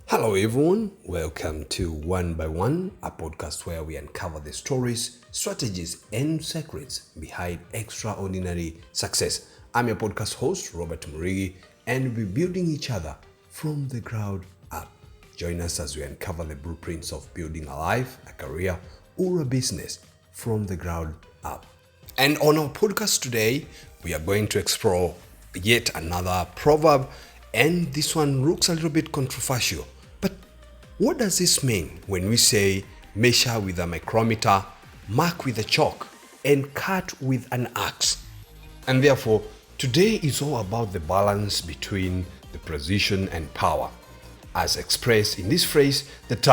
Hello, everyone. Welcome to One by One, a podcast where we uncover the stories, strategies, and secrets behind extraordinary success. I'm your podcast host, Robert Murigi, and we're building each other from the ground up. Join us as we uncover the blueprints of building a life, a career, or a business from the ground up. And on our podcast today, we are going to explore yet another proverb, and this one looks a little bit controversial. But what does this mean when we say measure with a micrometer, mark with a chalk, and cut with an axe? And therefore, today is all about the balance between the precision and power, as expressed in this phrase that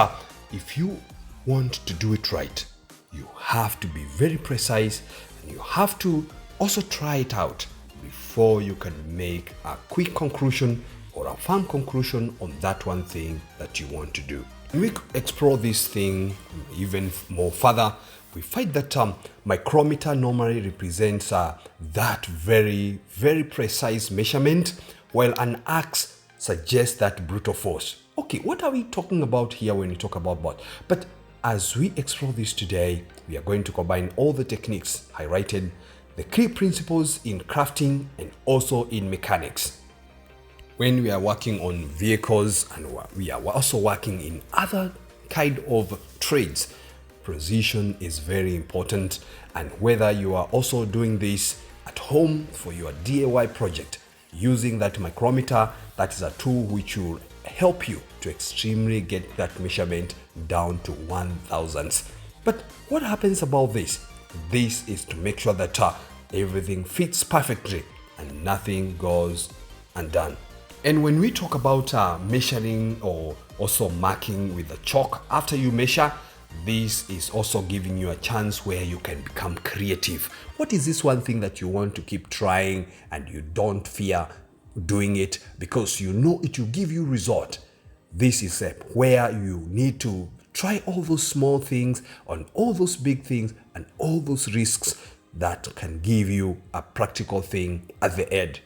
if you want to do it right, you have to be very precise, and you have to also try it out before you can make a quick conclusion or a firm conclusion on that one thing that you want to do. When we explore this thing even more further, we find that micrometer normally represents that very, very precise measurement, while an axe suggests that brutal force. Okay, what are we talking about here when we talk about what? But as we explore this today, we are going to combine all the techniques highlighted, the key principles in crafting and also in mechanics. When we are working on vehicles and we are also working in other kind of trades, precision is very important. And whether you are also doing this at home for your DIY project, using that micrometer, that is a tool which will help you to extremely get that measurement down to 1,000ths. But what happens about this? This is to make sure that everything fits perfectly and nothing goes undone. And when we talk about measuring or also marking with a chalk after you measure, this is also giving you a chance where you can become creative. What is this one thing that you want to keep trying and you don't fear doing it because you know it will give you result? This is where you need to try all those small things on all those big things and all those risks that can give you a practical thing at the end.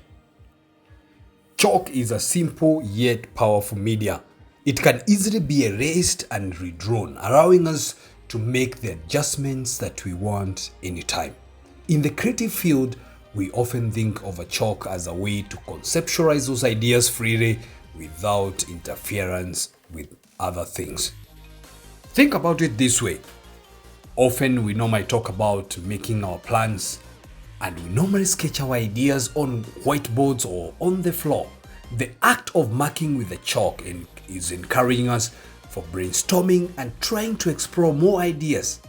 Chalk is a simple yet powerful media. It can easily be erased and redrawn, allowing us to make the adjustments that we want anytime. In the creative field, we often think of a chalk as a way to conceptualize those ideas freely without interference with other things. Think about it this way. Often we normally talk about making our plans, and we normally sketch our ideas on whiteboards or on the floor. The act of marking with a chalk is encouraging us for brainstorming and trying to explore more ideas.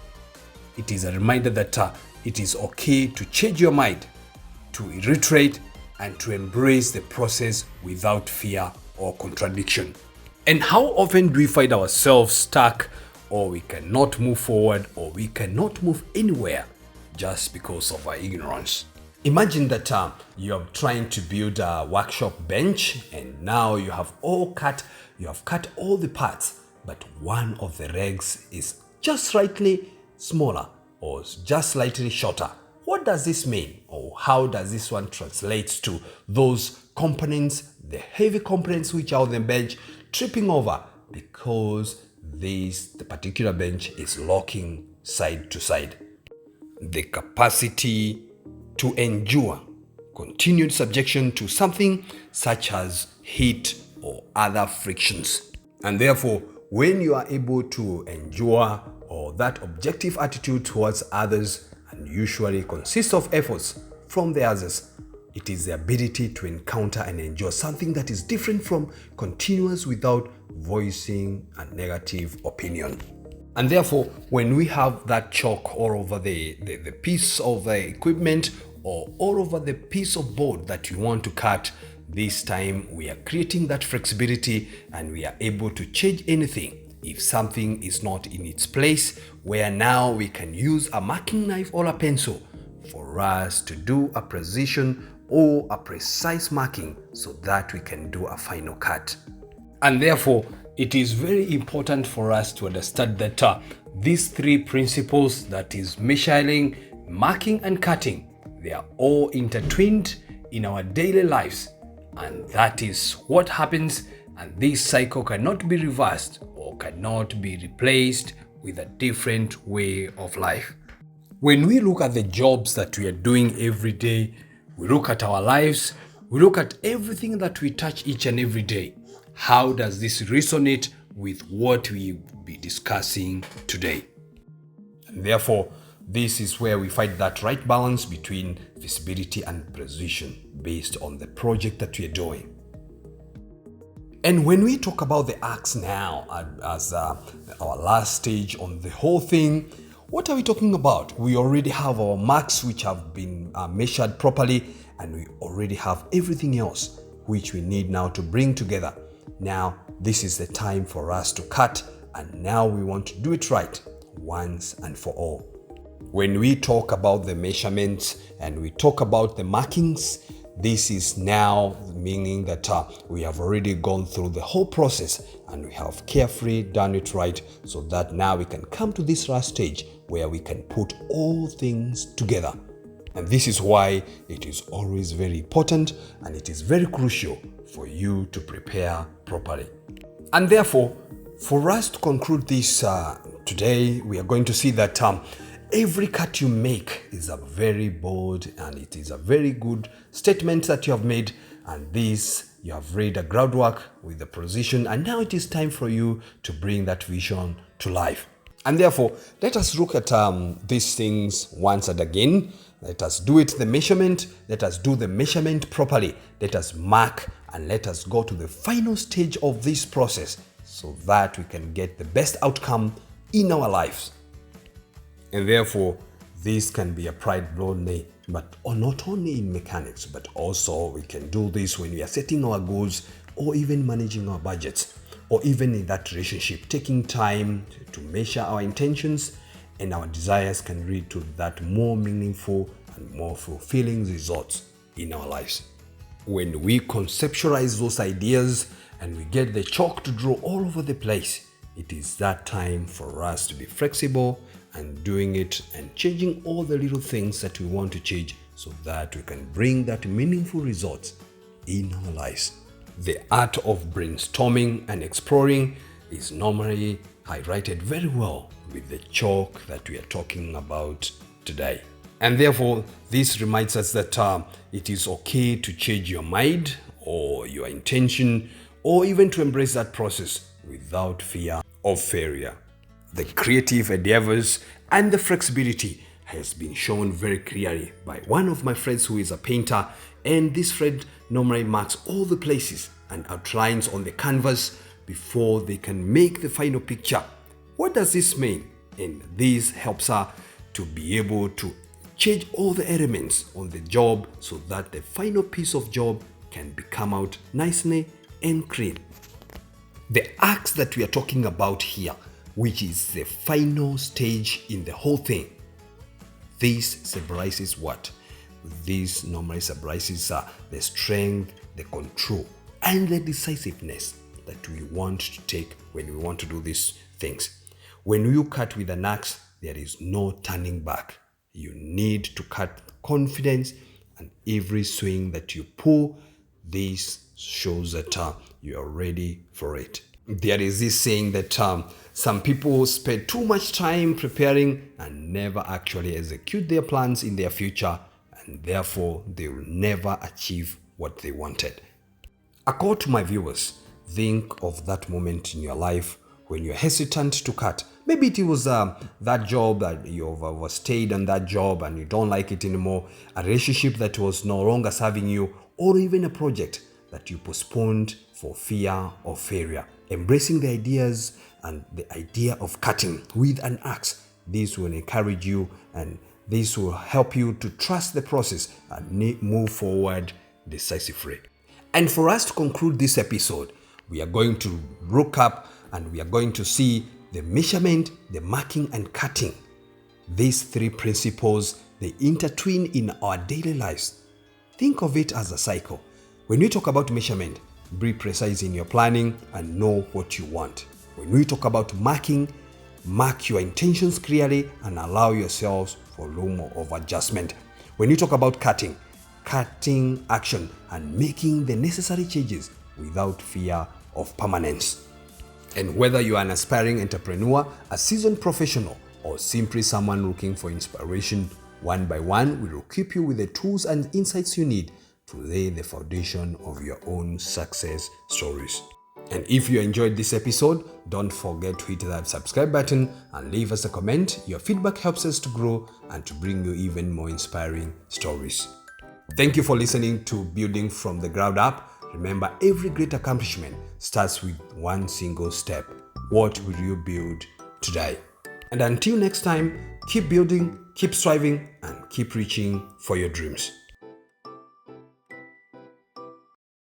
It is a reminder that it is okay to change your mind, to reiterate, and to embrace the process without fear or contradiction. And how often do we find ourselves stuck, or we cannot move forward, or we cannot move anywhere just because of our ignorance? Imagine that you are trying to build a workshop bench, and now you have cut all the parts, but one of the legs is just slightly smaller or just slightly shorter. What does this mean, or how does this one translate to those components, the heavy components which are on the bench, tripping over because the particular bench is locking side to side? The capacity to endure continued subjection to something such as heat or other frictions. And therefore, when you are able to endure, or that objective attitude towards others, and usually consists of efforts from the others, it is the ability to encounter and endure something that is different from continuous without voicing a negative opinion. And therefore, when we have that chalk all over the piece of the equipment or all over the piece of board that you want to cut, this time we are creating that flexibility and we are able to change anything if something is not in its place, where now we can use a marking knife or a pencil for us to do a precision or a precise marking so that we can do a final cut. And therefore, it is very important for us to understand that these three principles, that is measuring, marking, and cutting, they are all intertwined in our daily lives, and that is what happens And this cycle cannot be reversed or cannot be replaced with a different way of life. When we look at the jobs that we are doing every day, we look at our lives, we look at everything that we touch each and every day. How does this resonate with what we will be discussing today? And therefore, this is where we find that right balance between visibility and precision based on the project that we are doing. And when we talk about the acts now as our last stage on the whole thing, what are we talking about? We already have our marks which have been measured properly, and we already have everything else which we need now to bring together. Now, this is the time for us to cut, and now we want to do it right once and for all. When we talk about the measurements and we talk about the markings, this is now meaning that we have already gone through the whole process and we have carefully done it right, so that now we can come to this last stage where we can put all things together. And this is why it is always very important and it is very crucial for you to prepare properly. And therefore, for us to conclude this today, we are going to see that every cut you make is a very bold and it is a very good statement that you have made. And this, you have laid a groundwork with the precision, and now it is time for you to bring that vision to life. And therefore, let us look at these things once and again. Let us do it the measurement. Let us do the measurement properly. Let us mark and let us go to the final stage of this process so that we can get the best outcome in our lives. And therefore, this can be applied broadly, but not only in mechanics, but also we can do this when we are setting our goals or even managing our budgets, or even in that relationship, taking time to measure our intentions and our desires can lead to that more meaningful and more fulfilling results in our lives. When we conceptualize those ideas and we get the chalk to draw all over the place, it is that time for us to be flexible and doing it and changing all the little things that we want to change so that we can bring that meaningful results in our lives. The art of brainstorming and exploring is normally highlighted very well with the chalk that we are talking about today. And therefore, this reminds us that it is okay to change your mind or your intention, or even to embrace that process without fear of failure. The creative endeavors and the flexibility has been shown very clearly by one of my friends who is a painter, and this friend normally marks all the places and outlines on the canvas before they can make the final picture. What does this mean? And this helps her to be able to change all the elements on the job so that the final piece of job can come out nicely and clean. The acts that we are talking about here, which is the final stage in the whole thing, this symbolizes what? This normally symbolizes the strength, the control, and the decisiveness that we want to take when we want to do these things. When you cut with an axe, there is no turning back. You need to cut confidence, and every swing that you pull, this shows that you are ready for it. There is this saying that some people spend too much time preparing and never actually execute their plans in their future, and therefore they will never achieve what they wanted. According to my viewers, think of that moment in your life when you're hesitant to cut. Maybe it was that job that you've overstayed on that job and you don't like it anymore, a relationship that was no longer serving you, or even a project that you postponed for fear of failure. Embracing the ideas and the idea of cutting with an axe, this will encourage you and this will help you to trust the process and move forward decisively. And for us to conclude this episode, we are going to look up and we are going to see the measurement, the marking, and cutting. These three principles, they intertwine in our daily lives. Think of it as a cycle. When we talk about measurement, be precise in your planning and know what you want. When we talk about marking, mark your intentions clearly and allow yourselves for room of adjustment. When you talk about cutting action and making the necessary changes without fear of permanence. And whether you are an aspiring entrepreneur, a seasoned professional, or simply someone looking for inspiration, One by One will equip you with the tools and insights you need to lay the foundation of your own success stories. And if you enjoyed this episode, don't forget to hit that subscribe button and leave us a comment. Your feedback helps us to grow and to bring you even more inspiring stories. Thank you for listening to Building from the Ground Up. Remember, every great accomplishment starts with one single step. What will you build today? And until next time, keep building, keep striving, and keep reaching for your dreams.